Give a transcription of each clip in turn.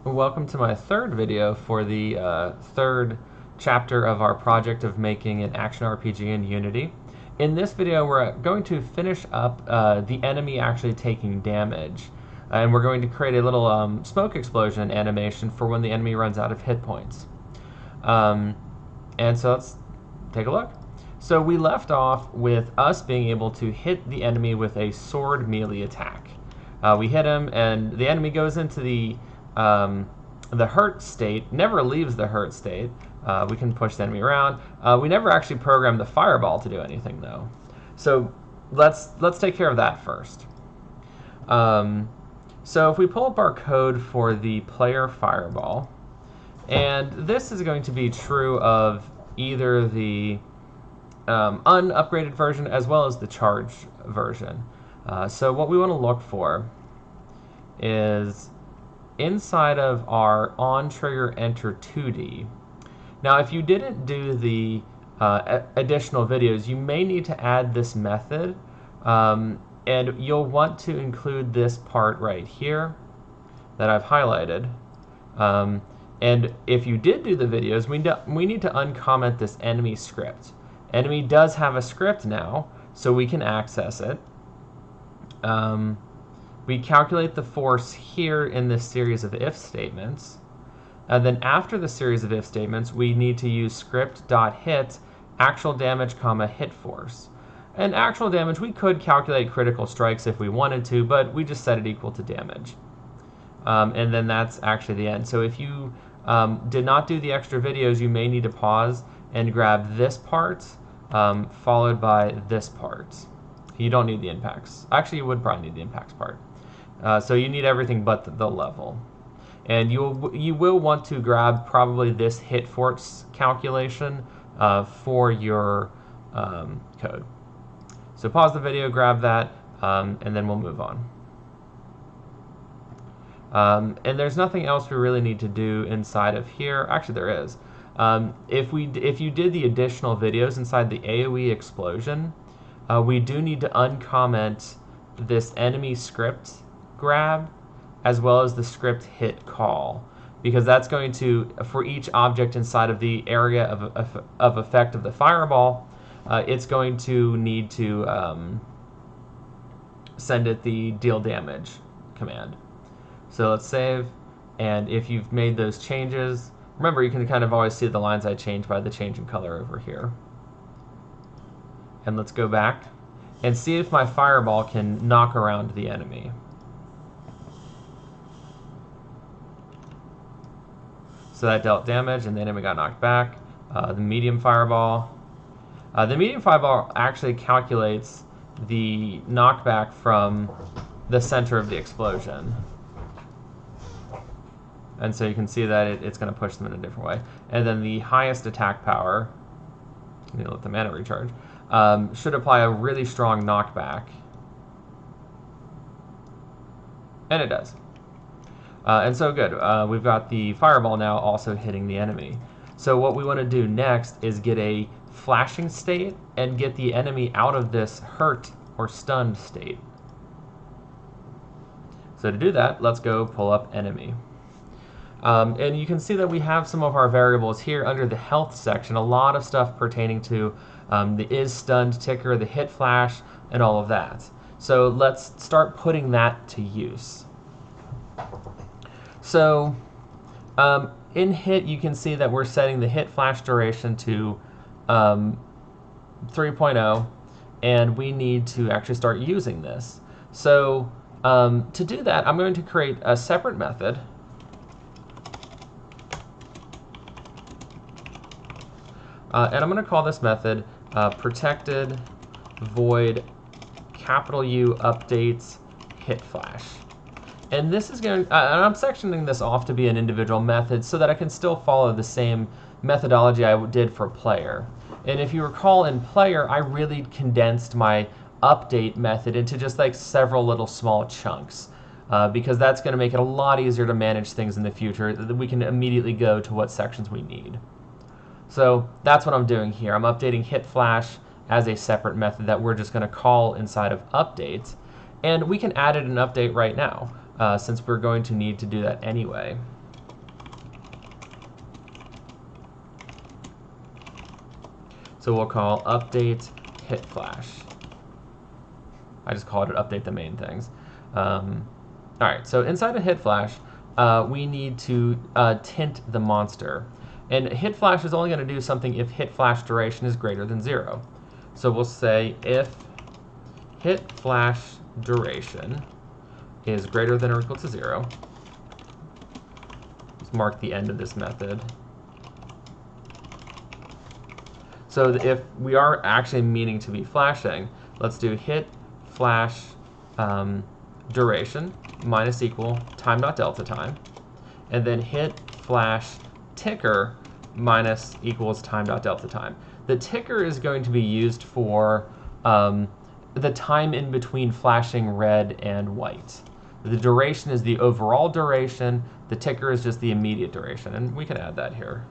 Welcome to my third video for the third chapter of our project of making an action RPG in Unity. In this video, we're going to finish up the enemy actually taking damage, and we're going to create a little smoke explosion animation for when the enemy runs out of hit points. And so let's take a look. So we left off with us being able to hit the enemy with a sword melee attack. We hit him, and the enemy goes into the hurt state, never leaves the hurt state. We can push the enemy around. We never actually programmed the fireball to do anything, though. So let's take care of that first. So if we pull up our code for the player fireball, and this is going to be true of either the unupgraded version as well as the charged version. So what we want to look for is inside of our on trigger enter 2D. Now, if you didn't do the additional videos, you may need to add this method, and you'll want to include this part right here that I've highlighted. And if you did do the videos, we need to uncomment this enemy script. Enemy does have a script now, so we can access it. We calculate the force here in this series of if statements. And then after the series of if statements, we need to use script.hit actual damage, hit force. And actual damage, we could calculate critical strikes if we wanted to, but we just set it equal to damage. And then that's actually the end. So if you did not do the extra videos, you may need to pause and grab this part, followed by this part. You don't need the impacts. Actually, you would probably need the impacts part. So you need everything but the level. And you will want to grab probably this hit force calculation for your code. So pause the video, grab that, and then we'll move on. And there's nothing else we really need to do inside of here. Actually, there is. If you did the additional videos inside the AoE explosion, we do need to uncomment this enemy script grab as well as the script hit call, because that's going to, for each object inside of the area of effect of the fireball, it's going to need to send it the deal damage command. So let's save, and if you've made those changes, remember you can kind of always see the lines I changed by the change in color over here. And let's go back and see if my fireball can knock around the enemy. So that dealt damage, and the enemy got knocked back. The medium fireball actually calculates the knockback from the center of the explosion. And so you can see that it's going to push them in a different way. And then the highest attack power, you need to let the mana recharge, should apply a really strong knockback. And it does. And so good. We've got the fireball now also hitting the enemy. So what we want to do next is get a flashing state and get the enemy out of this hurt or stunned state. So to do that, let's go pull up enemy. And you can see that we have some of our variables here under the health section, a lot of stuff pertaining to the is stunned ticker, the hit flash, and all of that. So let's start putting that to use. So in hit, you can see that we're setting the hit flash duration to 3.0, and we need to actually start using this. So to do that, I'm going to create a separate method. And I'm going to call this method protected void capital U updates hit flash. And this is going and I'm sectioning this off to be an individual method so that I can still follow the same methodology I did for player. And if you recall, in player, I really condensed my update method into just like several little small chunks, because that's going to make it a lot easier to manage things in the future. That we can immediately go to what sections we need. So that's what I'm doing here. I'm updating hit flash as a separate method that we're just going to call inside of updates. And we can add it in update right now, since we're going to need to do that anyway. So we'll call update hit flash. I just called it update the main things. All right, so inside of hit flash, we need to tint the monster. And hit flash is only going to do something if hit flash duration is greater than 0. So we'll say if hit flash duration is greater than or equal to 0. Let's mark the end of this method. So if we are actually meaning to be flashing, let's do hit flash duration minus equal time.delta time, and then hit flash ticker minus equals time.delta time. The ticker is going to be used for the time in between flashing red and white. The duration is the overall duration. The ticker is just the immediate duration, and we can add that here.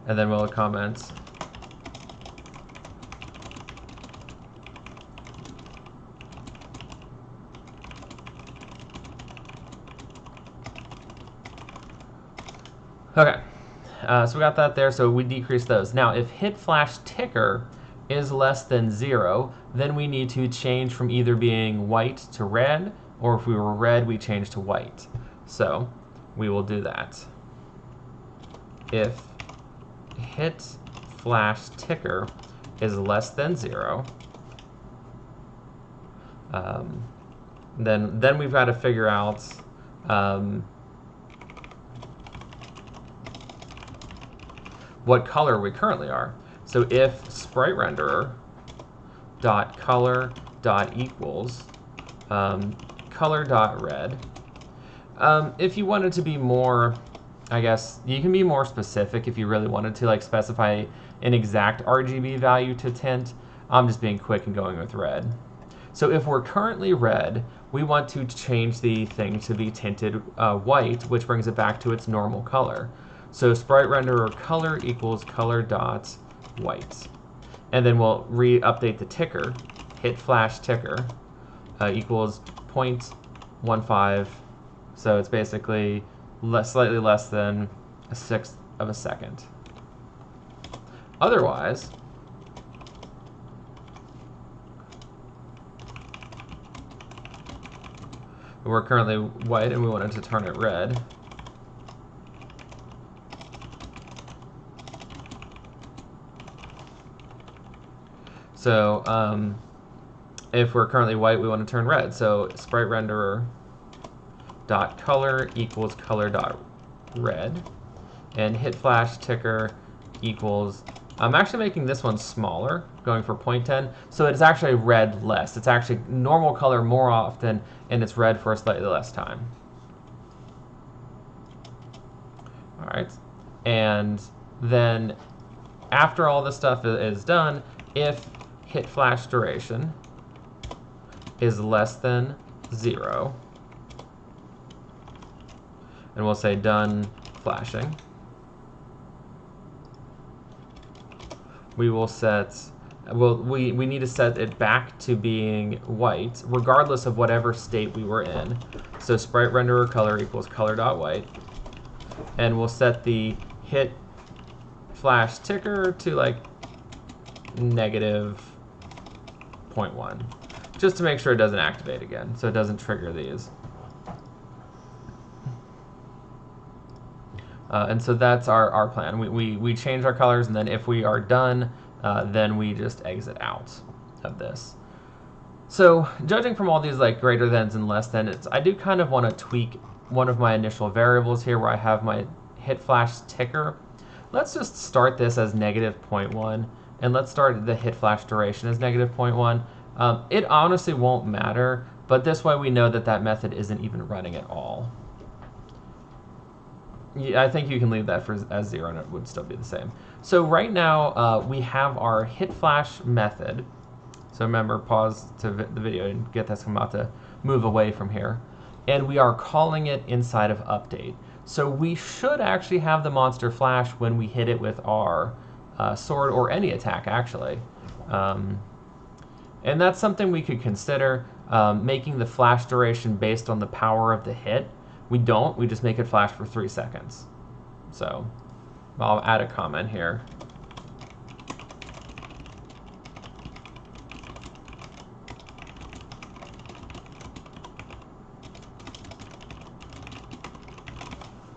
And then we'll comment okay, so we got that there, so we decrease those. Now, if hit flash ticker is less than 0, then we need to change from either being white to red, or if we were red, we change to white. So we will do that. If hit flash ticker is less than 0, then we've got to figure out what color we currently are. So if sprite renderer dot color dot equals color dot red, if you wanted to be more, I guess you can be more specific if you really wanted to, like specify an exact RGB value to tint. I'm just being quick and going with red. So if we're currently red, we want to change the thing to be tinted white, which brings it back to its normal color. So sprite renderer color equals color dot white. And then we'll re-update the ticker, hit flash ticker equals 0.15. So it's basically slightly less than 1/6 of a second. Otherwise, we're currently white and we wanted to turn it red. So if we're currently white, we want to turn red. So sprite renderer dot color equals color dot red, and hit flash ticker equals, I'm actually making this one smaller, going for 0.10, so it's actually red less. It's actually normal color more often, and it's red for a slightly less time. All right, and then after all this stuff is done, if hit flash duration is less than 0, and we'll say done flashing, we will set, we need to set it back to being white, regardless of whatever state we were in. So sprite renderer color equals color dot white, and we'll set the hit flash ticker to like -0.1, just to make sure it doesn't activate again, so it doesn't trigger these. And so that's our plan. We change our colors, and then if we are done, then we just exit out of this. So judging from all these like greater thans and less than, I do kind of want to tweak one of my initial variables here where I have my hit flash ticker. Let's just start this as -0.1, and let's start the hit flash duration as -0.1. It honestly won't matter, but this way we know that that method isn't even running at all. Yeah, I think you can leave that as 0 and it would still be the same. So right now we have our hit flash method. So remember, pause to the video and get this. I'm about to move away from here. And we are calling it inside of update. So we should actually have the monster flash when we hit it with our sword or any attack, actually. And that's something we could consider, making the flash duration based on the power of the hit. We don't, we just make it flash for 3 seconds. So I'll add a comment here.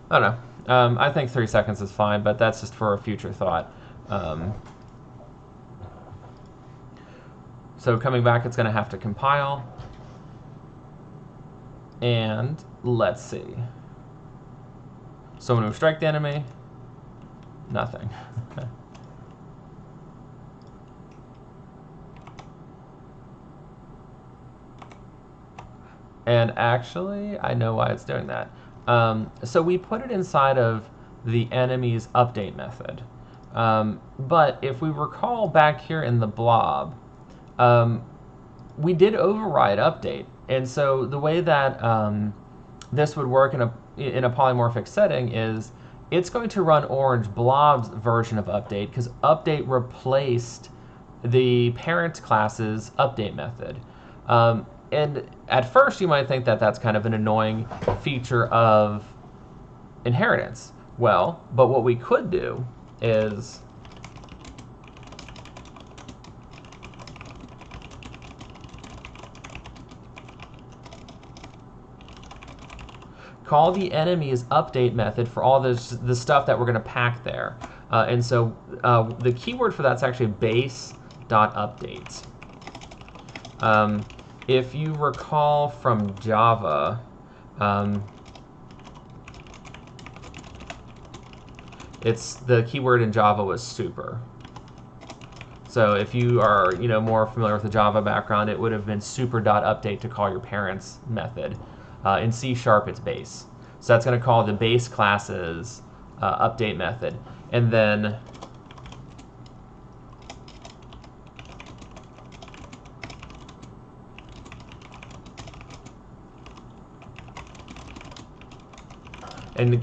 I don't know. I think 3 seconds is fine, but that's just for a future thought. So coming back, it's going to have to compile. And let's see. So when we strike the enemy, nothing. And actually, I know why it's doing that. So we put it inside of the enemy's update method. But if we recall back here in the blob, we did override update. And so the way that this would work in a polymorphic setting is it's going to run orange blob's version of update because update replaced the parent class's update method. And at first you might think that that's kind of an annoying feature of inheritance. Well, but what we could do is call the enemy's update method for all the stuff that we're going to pack there. And so the keyword for that's actually base.update. If you recall from Java, it's the keyword in Java was super. So if you are more familiar with the Java background, it would have been super.update to call your parent's method. In C#, it's base. So that's going to call the base class's update method. And then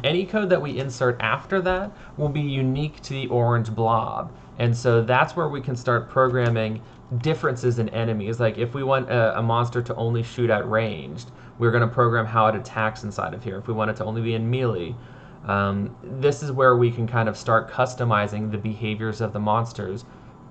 any code that we insert after that will be unique to the orange blob. And so that's where we can start programming differences in enemies. Like if we want a monster to only shoot at ranged, we're going to program how it attacks inside of here. If we want it to only be in melee, this is where we can kind of start customizing the behaviors of the monsters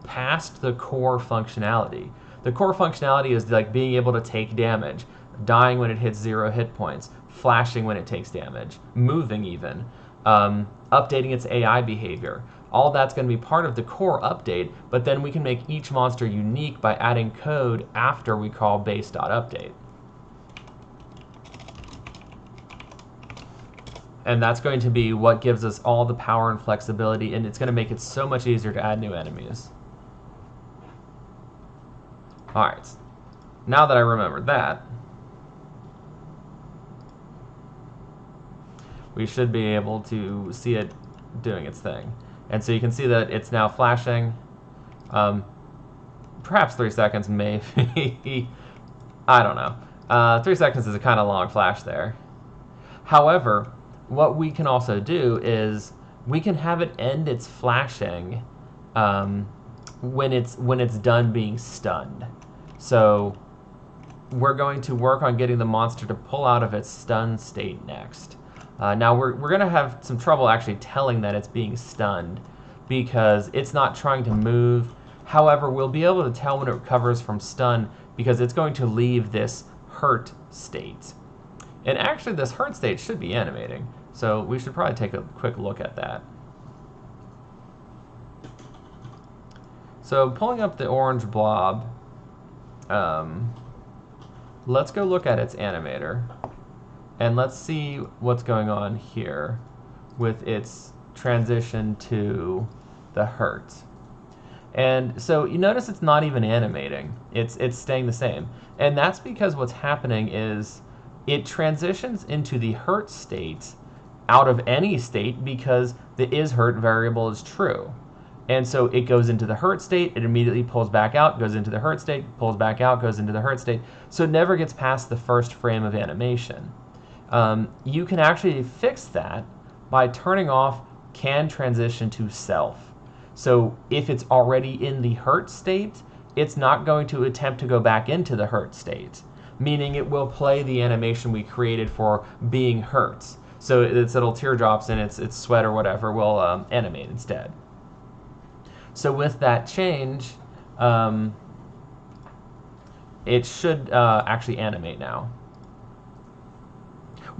past the core functionality. The core functionality is like being able to take damage, dying when it hits 0 hit points, flashing when it takes damage, moving even, updating its AI behavior. All that's going to be part of the core update, but then we can make each monster unique by adding code after we call base.update. And that's going to be what gives us all the power and flexibility, and it's going to make it so much easier to add new enemies. Alright, now that I remembered that, we should be able to see it doing its thing. And so you can see that it's now flashing. Perhaps 3 seconds, maybe. I don't know. 3 seconds is a kind of long flash there. However, what we can also do is we can have it end its flashing when it's done being stunned. So we're going to work on getting the monster to pull out of its stun state next. Now we're going to have some trouble actually telling that it's being stunned because it's not trying to move. However, we'll be able to tell when it recovers from stun because it's going to leave this hurt state. And actually this hurt state should be animating, so we should probably take a quick look at that. So pulling up the orange blob, let's go look at its animator. And let's see what's going on here with its transition to the hurt. And so you notice it's not even animating. It's staying the same. And that's because what's happening is it transitions into the hurt state out of any state because the isHurt variable is true. And so it goes into the hurt state, it immediately pulls back out, goes into the hurt state, pulls back out, goes into the hurt state. So it never gets past the first frame of animation. You can actually fix that by turning off can transition to self. So if it's already in the hurt state it's not going to attempt to go back into the hurt state, meaning it will play the animation we created for being hurt. So its little teardrops and its sweat or whatever will animate instead. So with that change, it should actually animate now.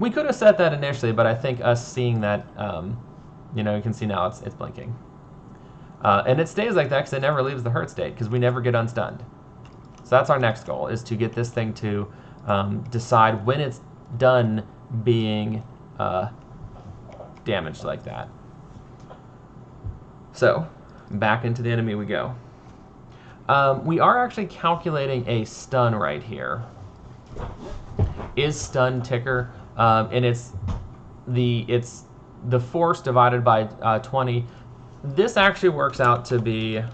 We could have set that initially, but I think us seeing that, you can see now it's blinking. And it stays like that because it never leaves the hurt state because we never get unstunned. So that's our next goal, is to get this thing to decide when it's done being damaged like that. So back into the enemy we go. We are actually calculating a stun right here. Is stun ticker, and it's the force divided by 20. This actually works out to be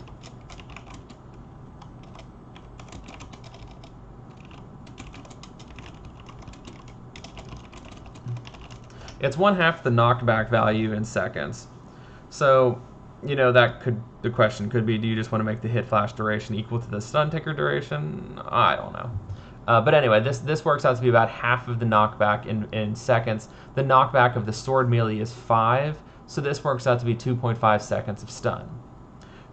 it's 1/2 the knockback value in seconds. So, the question could be, do you just want to make the hit flash duration equal to the stun ticker duration? I don't know. But anyway, this works out to be about half of the knockback in seconds. The knockback of the sword melee is 5, so this works out to be 2.5 seconds of stun.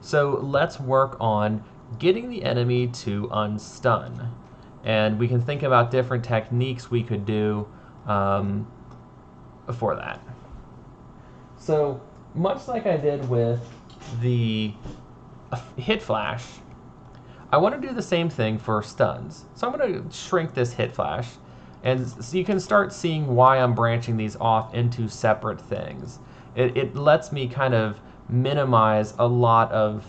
So let's work on getting the enemy to unstun. And we can think about different techniques we could do for that. So much like I did with the hit flash, I want to do the same thing for stuns. So I'm going to shrink this hit flash, and so you can start seeing why I'm branching these off into separate things. It lets me kind of minimize a lot of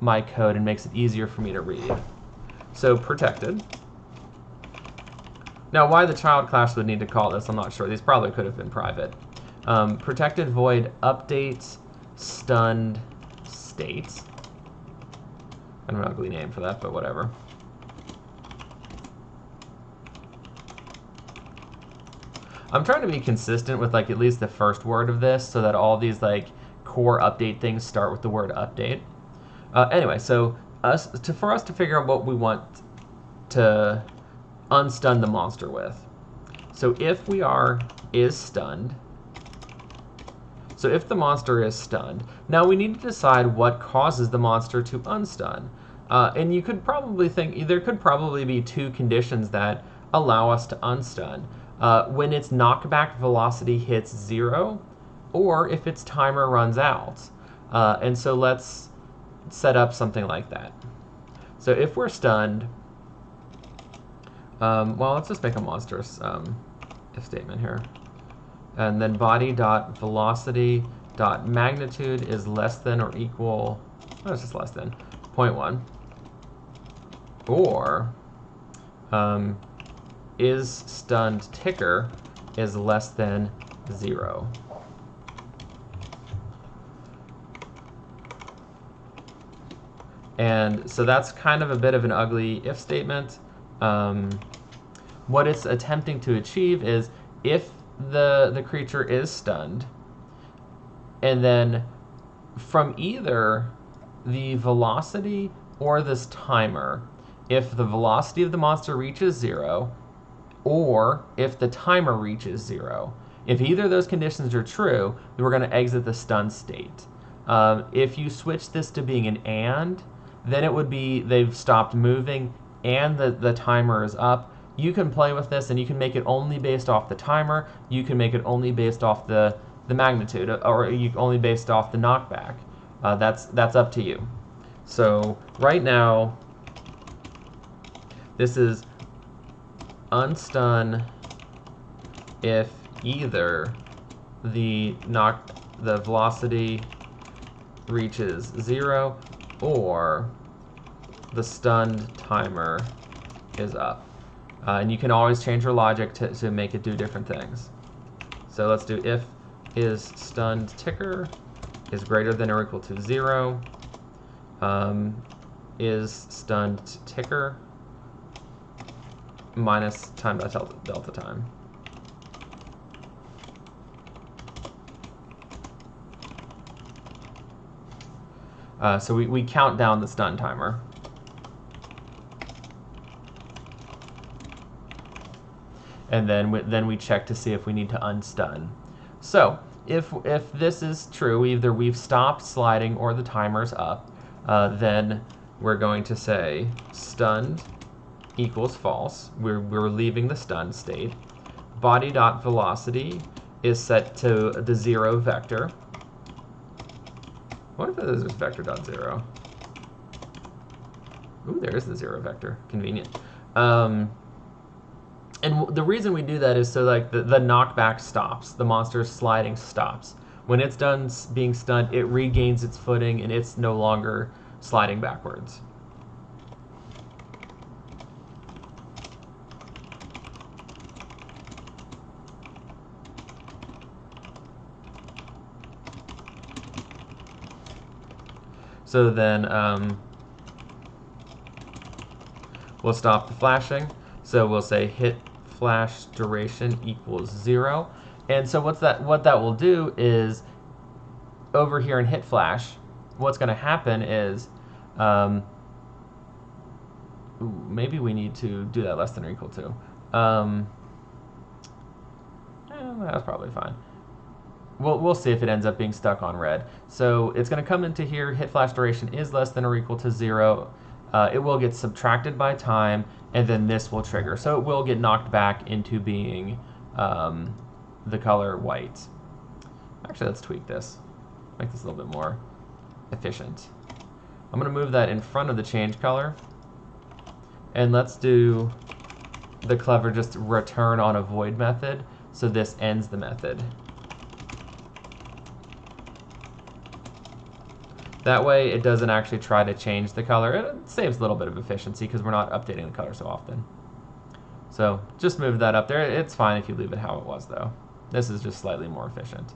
my code and makes it easier for me to read. So protected. Now, why the child class would need to call this, I'm not sure. These probably could have been private. Protected void update stunned state. Kind of an ugly name for that, but whatever. I'm trying to be consistent with at least the first word of this so that all these core update things start with the word update. Anyway, so for us to figure out what we want to unstun the monster with. So if we is stunned, so if the monster is stunned, now we need to decide what causes the monster to unstun. And you could probably think there could probably be 2 conditions that allow us to unstun. When its knockback velocity hits 0, or if its timer runs out. And so let's set up something like that. So if we're stunned, well, let's just make a monstrous if statement here. And then body.velocity.magnitude is less than or equal, it's just less than 0.1. Or is stunned ticker is less than 0. And so that's kind of a bit of an ugly if statement. What it's attempting to achieve is if the creature is stunned, and then from either the velocity or this timer, if the velocity of the monster reaches 0, or if the timer reaches 0. If either of those conditions are true, then we're going to exit the stun state. If you switch this to being an and, then it would be they've stopped moving and the timer is up. You can play with this and you can make it only based off the timer. You can make it only based off the magnitude, or you only based off the knockback. That's up to you. So right now, this is unstun if either the velocity reaches 0 or the stunned timer is up. And you can always change your logic to make it do different things. So let's do if is stunned ticker is greater than or equal to 0. Is stunned ticker minus time by delta time. So we count down the stun timer. and then we check to see if we need to unstun. So if this is true, either we've stopped sliding or the timer's up, then we're going to say stunned equals false. We're leaving the stunned state. Body.velocity is set to the 0 vector. What if this is vector.0? Ooh, there is the 0 vector. Convenient. And the reason we do that is so like the knockback stops. The monster's sliding stops. When it's done being stunned, it regains its footing and it's no longer sliding backwards. So then we'll stop the flashing. So we'll say hit flash duration equals 0. And so what that will do is over here in hit flash, what's going to happen is maybe we need to do that less than or equal to. That's probably fine. We'll see if it ends up being stuck on red. So it's going to come into here, hit flash duration is less than or equal to 0. It will get subtracted by time, and then this will trigger. So it will get knocked back into being the color white. Actually, let's tweak this. Make this a little bit more efficient. I'm going to move that in front of the change color. And let's do the clever just return on a void method. So this ends the method. That way it doesn't actually try to change the color. It saves a little bit of efficiency because we're not updating the color so often. So just move that up there. It's fine if you leave it how it was though. This is just slightly more efficient.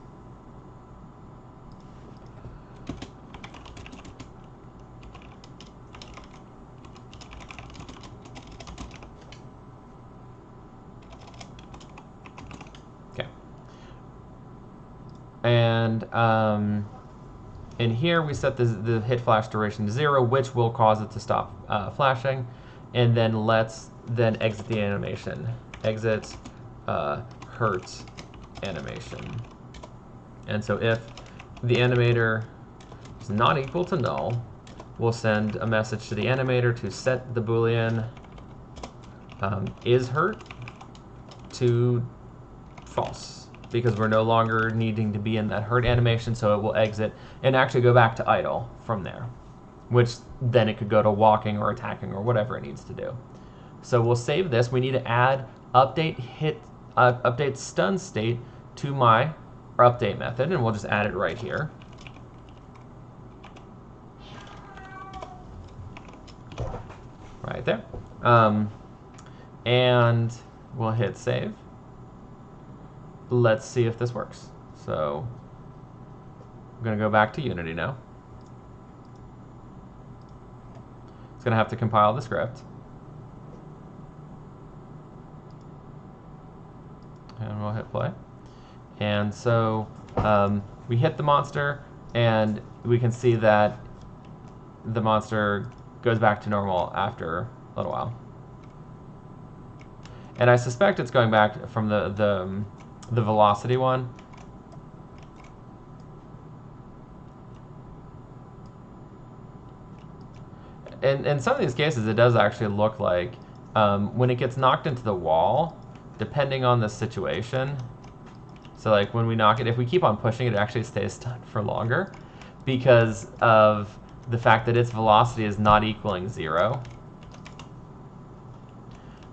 Okay. And in here, we set the hit flash duration to 0, which will cause it to stop flashing. And then let's exit the animation. Exit hurt animation. And so if the animator is not equal to null, we'll send a message to the animator to set the Boolean is hurt to false, because we're no longer needing to be in that hurt animation, so it will exit and actually go back to idle from there, which then it could go to walking or attacking or whatever it needs to do. So we'll save this. We need to add update stun state to my update method, and we'll just add it right here. Right there. And we'll hit save. Let's see if this works. So I'm going to go back to Unity now. It's going to have to compile the script. And we'll hit play. And so we hit the monster, and we can see that the monster goes back to normal after a little while. And I suspect it's going back from the velocity one. In some of these cases, it does actually look like when it gets knocked into the wall, depending on the situation. So like when we knock it, if we keep on pushing it, it actually stays stunned for longer because of the fact that its velocity is not equaling 0.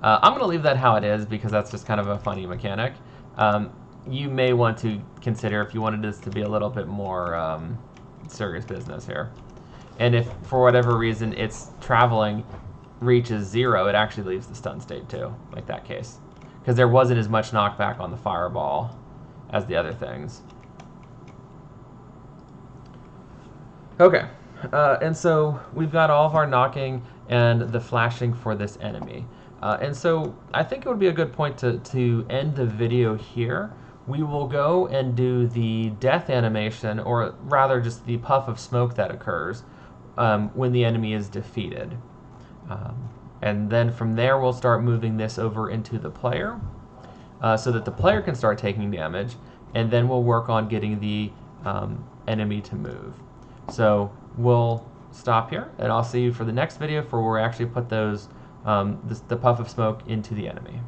I'm going to leave that how it is because that's just kind of a funny mechanic. You may want to consider if you wanted this to be a little bit more serious business here. And if for whatever reason its traveling reaches 0, it actually leaves the stun state too, like that case. Because there wasn't as much knockback on the fireball as the other things. Okay, and so we've got all of our knocking and the flashing for this enemy. And so I think it would be a good point to end the video here. We will go and do the death animation, or rather just the puff of smoke that occurs when the enemy is defeated. And then from there we'll start moving this over into the player. so that the player can start taking damage, and then we'll work on getting the enemy to move. So we'll stop here, and I'll see you for the next video for where we actually put those the puff of smoke into the enemy.